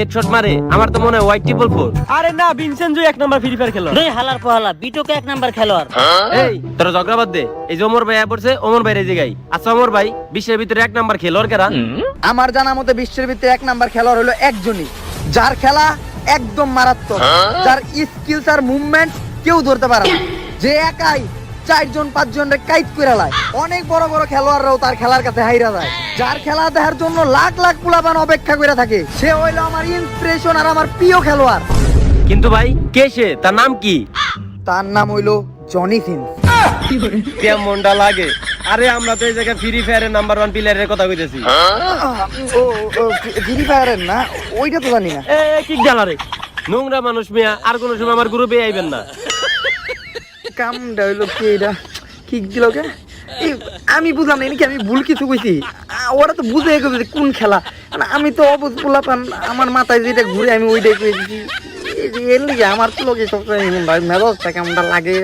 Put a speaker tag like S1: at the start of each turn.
S1: Headshot মারে আমার তো মনে হয় হোয়াইট ট্রিপল ফোর।
S2: আরে না, ভিনসেনজো এক নাম্বার ফ্রি ফায়ার খেলোয়াড়।
S3: দুই হালার পোহালা বিটুকে এক নাম্বার খেলোয়াড়।
S1: এই তোরা ঝগড়া বাদ দে, এই যে ওমর ভাই পড়ছে, ওমর ভাই রেজে গাই। আচ্ছা ওমর ভাই, বিশ্বের ভিতরে এক নাম্বার খেলোয়াড় কারা?
S4: আমার জানা মতে বিশ্বের ভিতরে এক নাম্বার খেলোয়াড় হলো একজনই, যার খেলা একদম মারাত্মক, যার স্কিলস আর মুভমেন্ট কেউ ধরতে পারে না, যে একাই 4-5 রে কাইট করে লায়। অনেক বড় বড় খেলোয়াড়রাও তার খেলার কাছে হাইরা যায়, যার খেলা দেখার জন্য লাখ লাখ পোলাপান অপেক্ষা করে থাকে। সে হইলো আমার ইন্সপিরেশন আর আমার প্রিয় খেলোয়াড়।
S1: কিন্তু ভাই কে সে, তার নাম কি?
S4: তার নাম হইলো জনি সিন্স।
S1: কেমনটা লাগে? আরে আমরা তো এই জায়গায় ফ্রি ফায়ারের নাম্বার 1 প্লেয়ারের কথা কইতেছি।
S4: ফ্রি ফায়ারের না, ওইটা তো জানি না।
S1: এ কি জ্বালারে নোংরা মানুষ মিয়া, আর কোন সময় আমার গ্রুপে আইবেন না।
S4: কামটা হইলো কি, এটা কিক দিল কে? আমি বুঝলাম না, নাকি আমি ভুল কিছু কইছি? ওরা তো বুঝে গেছে কোন খেলা, আমি তো অবুঝ পোলাপান, আমার মাথায় যেটা ঘুরে আমি ওইটাই কইছি। এর লিগে আমার তো লোকে সবসময় মেজাজটা কেমনটা লাগে।